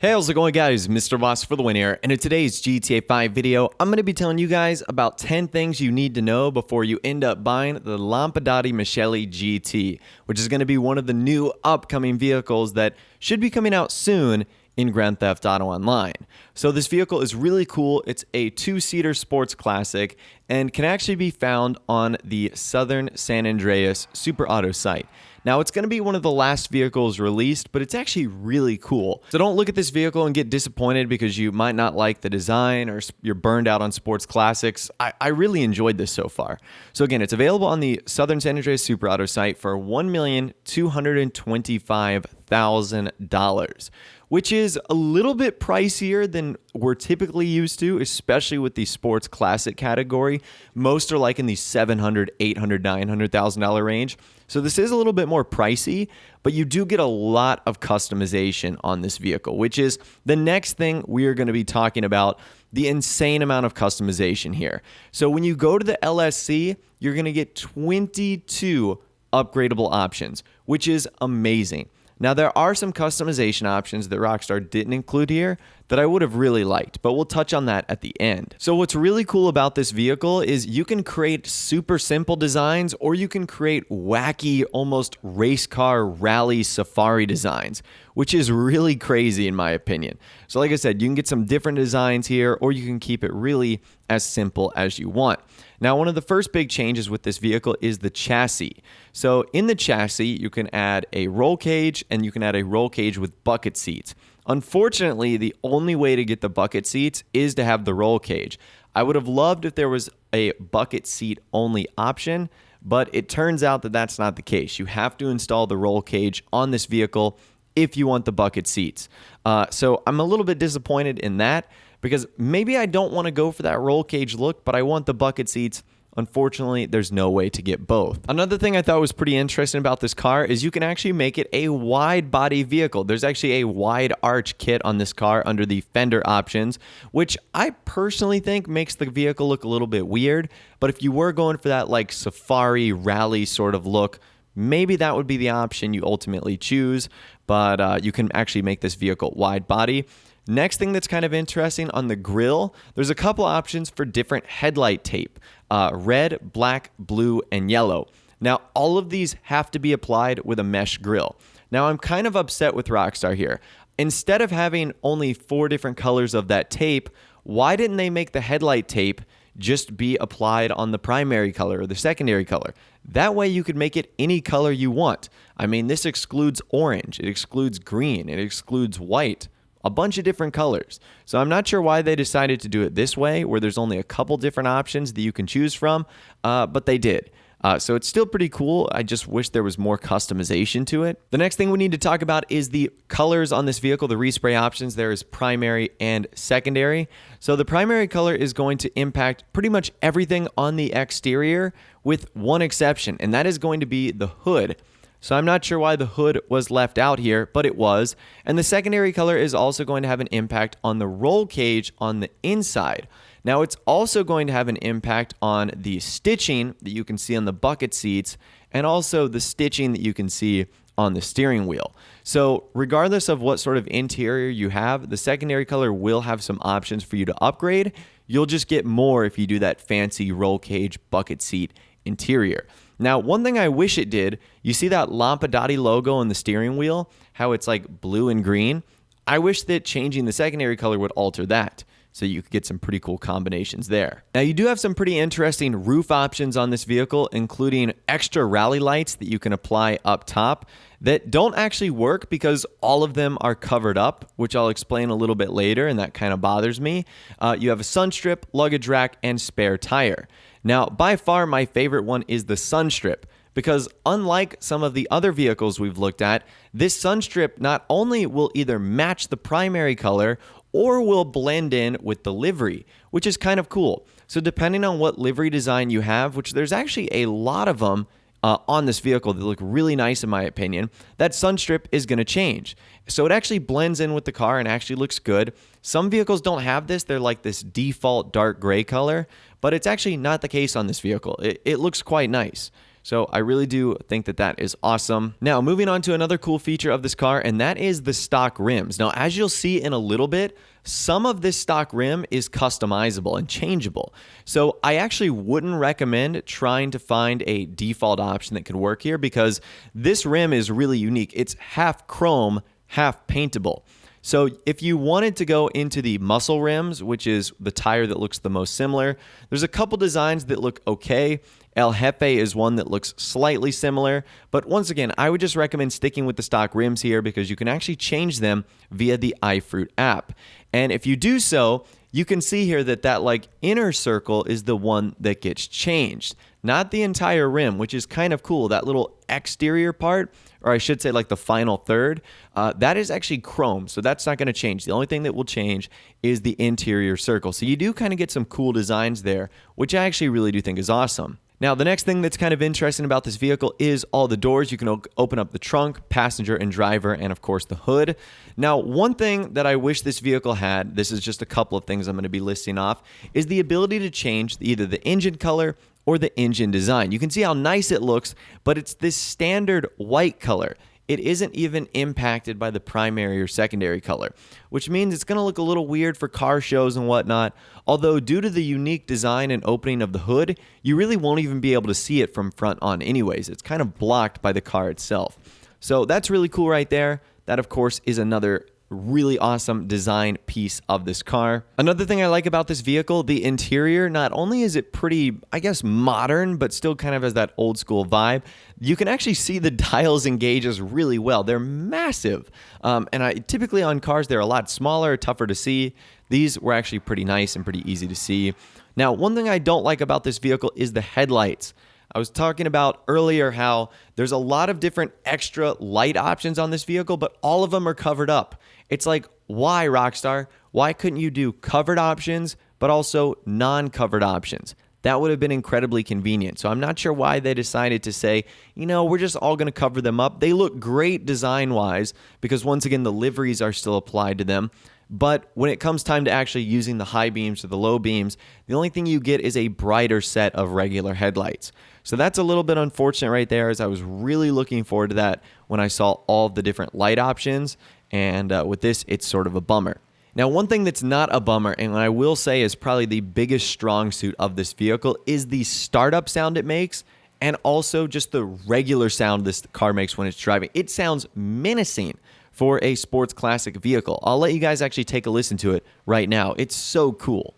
Hey, how's it going, guys? Mr. Boss for the win here, and in today's GTA 5 video, I'm going to be telling you guys about 10 things you need to know before you end up buying the Lampadati Michelli GT, which is going to be one of the new upcoming vehicles that should be coming out soon in Grand Theft Auto Online. So this vehicle is really cool. It's a two-seater sports classic and can actually be found on the Southern San Andreas Super Auto site. Now, it's going to be one of the last vehicles released, but it's actually really cool. So don't look at this vehicle and get disappointed because you might not like the design or you're burned out on sports classics. I really enjoyed this so far. So again, it's available on the Southern San Andreas Super Auto site for $1,225,000, which is a little bit pricier than we're typically used to, especially with the sports classic category. Most are like in the $700,000, $800,000, $900,000 range. So this is a little bit more pricey, but you do get a lot of customization on this vehicle, which is the next thing we are going to be talking about, the insane amount of customization here. So when you go to the LSC, you're going to get 22 upgradable options, which is amazing. Now, there are some customization options that Rockstar didn't include here that I would have really liked, but we'll touch on that at the end. So what's really cool about this vehicle is you can create super simple designs, or you can create wacky, almost race car rally safari designs, which is really crazy in my opinion. So like I said, you can get some different designs here, or you can keep it really as simple as you want. Now, one of the first big changes with this vehicle is the chassis. So in the chassis, you can add a roll cage, and you can add a roll cage with bucket seats. Unfortunately, the only way to get the bucket seats is to have the roll cage. I would have loved if there was a bucket seat only option, but it turns out that that's not the case. You have to install the roll cage on this vehicle if you want the bucket seats. So I'm a little bit disappointed in that, because maybe I don't want to go for that roll cage look, but I want the bucket seats. Unfortunately, there's no way to get both. Another thing I thought was pretty interesting about this car is you can actually make it a wide body vehicle. There's actually a wide arch kit on this car under the fender options, which I personally think makes the vehicle look a little bit weird. But if you were going for that like safari rally sort of look, maybe that would be the option you ultimately choose. But you can actually make this vehicle wide body. Next thing that's kind of interesting, on the grille, there's a couple options for different headlight tape, red, black, blue, and yellow. Now, all of these have to be applied with a mesh grille. Now, I'm kind of upset with Rockstar here. Instead of having only 4 different colors of that tape, why didn't they make the headlight tape just be applied on the primary color or the secondary color? That way you could make it any color you want. I mean, this excludes orange, it excludes green, it excludes white. A bunch of different colors. So I'm not sure why they decided to do it this way, where there's only a couple different options that you can choose from, but they did. So it's still pretty cool. I just wish there was more customization to it. The next thing we need to talk about is the colors on this vehicle, the respray options. There is primary and secondary. So the primary color is going to impact pretty much everything on the exterior with one exception, and that is going to be the hood. So I'm not sure why the hood was left out here, but it was. And the secondary color is also going to have an impact on the roll cage on the inside. Now, it's also going to have an impact on the stitching that you can see on the bucket seats, and also the stitching that you can see on the steering wheel. So regardless of what sort of interior you have, the secondary color will have some options for you to upgrade. You'll just get more if you do that fancy roll cage bucket seat interior. Now, one thing I wish it did, you see that Lampadati logo on the steering wheel, how it's like blue and green? I wish that changing the secondary color would alter that, so you could get some pretty cool combinations there. Now, you do have some pretty interesting roof options on this vehicle, including extra rally lights that you can apply up top that don't actually work because all of them are covered up, which I'll explain a little bit later, and that kind of bothers me. You have a sun strip, luggage rack, and spare tire. Now, by far, my favorite one is the sun strip, because unlike some of the other vehicles we've looked at, this sun strip not only will either match the primary color or will blend in with the livery, which is kind of cool. So depending on what livery design you have, which there's actually a lot of them on this vehicle that look really nice in my opinion, that sun strip is going to change. So it actually blends in with the car and actually looks good. Some vehicles don't have this. They're like this default dark gray color, but it's actually not the case on this vehicle. It looks quite nice. So I really do think that that is awesome. Now, moving on to another cool feature of this car, and that is the stock rims. Now, as you'll see in a little bit, some of this stock rim is customizable and changeable. So I actually wouldn't recommend trying to find a default option that could work here, because this rim is really unique. It's half chrome, half paintable. So if you wanted to go into the muscle rims, which is the tire that looks the most similar, there's a couple designs that look okay. El Jefe is one that looks slightly similar, but once again, I would just recommend sticking with the stock rims here, because you can actually change them via the iFruit app. And if you do so, you can see here that that like inner circle is the one that gets changed, not the entire rim, which is kind of cool. That little exterior part, or I should say like the final third, that is actually chrome, so that's not going to change. The only thing that will change is the interior circle. So you do kind of get some cool designs there, which I actually really do think is awesome. Now, the next thing that's kind of interesting about this vehicle is all the doors. You can open up the trunk, passenger and driver, and of course the hood. Now, one thing that I wish this vehicle had, this is just a couple of things I'm going to be listing off, is the ability to change either the engine color or the engine design. You can see how nice it looks, but it's this standard white color. It isn't even impacted by the primary or secondary color, which means it's going to look a little weird for car shows and whatnot. Although due to the unique design and opening of the hood, you really won't even be able to see it from front on anyways. It's kind of blocked by the car itself. So that's really cool right there. That, of course, is another really awesome design piece of this car. Another thing I like about this vehicle, the interior, not only is it pretty, I guess, modern, but still kind of has that old school vibe. You can actually see the dials and gauges really well. They're massive. And typically on cars, they're a lot smaller, tougher to see. These were actually pretty nice and pretty easy to see. Now, one thing I don't like about this vehicle is the headlights. I was talking about earlier how there's a lot of different extra light options on this vehicle, but all of them are covered up. It's like, why, Rockstar? Why couldn't you do covered options, but also non-covered options? That would have been incredibly convenient. So I'm not sure why they decided to say, you know, we're just all going to cover them up. They look great design-wise, because once again, the liveries are still applied to them. But when it comes time to actually using the high beams or the low beams, the only thing you get is a brighter set of regular headlights. So that's a little bit unfortunate right there, as I was really looking forward to that when I saw all of the different light options. And with this, it's sort of a bummer. Now, one thing that's not a bummer, and I will say is probably the biggest strong suit of this vehicle, is the startup sound it makes, and also just the regular sound this car makes when it's driving. It sounds menacing for a sports classic vehicle. I'll let you guys actually take a listen to it right now. It's so cool.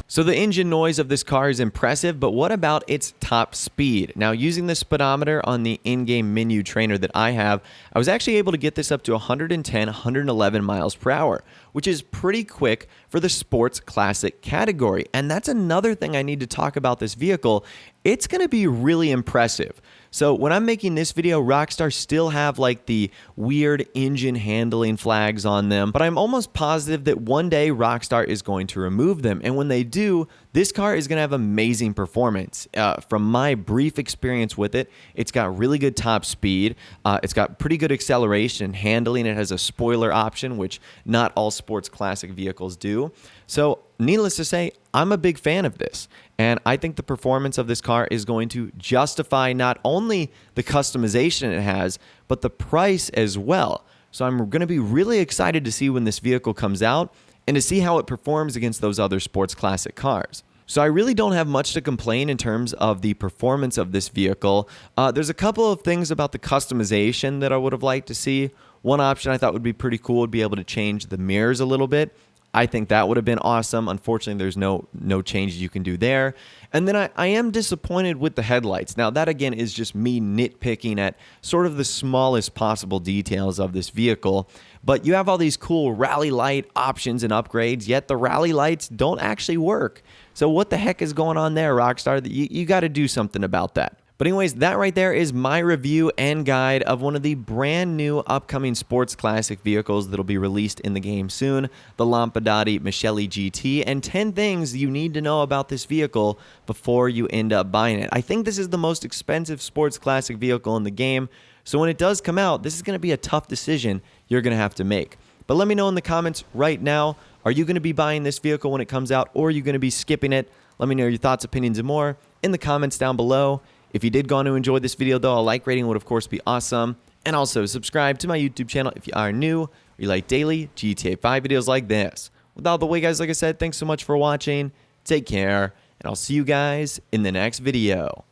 So the engine noise of this car is impressive, but what about its top speed? Now, using the speedometer on the in-game menu trainer that I have, I was actually able to get this up to 110, 111 miles per hour, which is pretty quick for the sports classic category. And that's another thing I need to talk about this vehicle. It's going to be really impressive. So when I'm making this video, Rockstar still have like the weird engine handling flags on them, but I'm almost positive that one day Rockstar is going to remove them. And when they do, this car is going to have amazing performance. From my brief experience with it, it's got really good top speed. It's got pretty good acceleration and handling. It has a spoiler option, which not all sports classic vehicles do. So needless to say, I'm a big fan of this. And I think the performance of this car is going to justify not only the customization it has, but the price as well. So I'm going to be really excited to see when this vehicle comes out and to see how it performs against those other sports classic cars. So I really don't have much to complain in terms of the performance of this vehicle. There's a couple of things about the customization that I would have liked to see. One option I thought would be pretty cool would be able to change the mirrors a little bit. I think that would have been awesome. Unfortunately, there's no changes you can do there. And then I am disappointed with the headlights. Now, that again is just me nitpicking at sort of the smallest possible details of this vehicle. But you have all these cool rally light options and upgrades, yet the rally lights don't actually work. So what the heck is going on there, Rockstar? You got to do something about that. But anyways, that right there is my review and guide of one of the brand new upcoming sports classic vehicles that'll be released in the game soon, the Lampadati Michelli GT, and 10 things you need to know about this vehicle before you end up buying it. I think this is the most expensive sports classic vehicle in the game, so when it does come out, this is going to be a tough decision you're going to have to make. But let me know in the comments right now, are you going to be buying this vehicle when it comes out, or are you going to be skipping it? Let me know your thoughts, opinions, and more in the comments down below. If you did go on to enjoy this video, though, a like rating would, of course, be awesome. And also, subscribe to my YouTube channel if you are new or you like daily GTA 5 videos like this. With all the way, guys, like I said, thanks so much for watching. Take care, and I'll see you guys in the next video.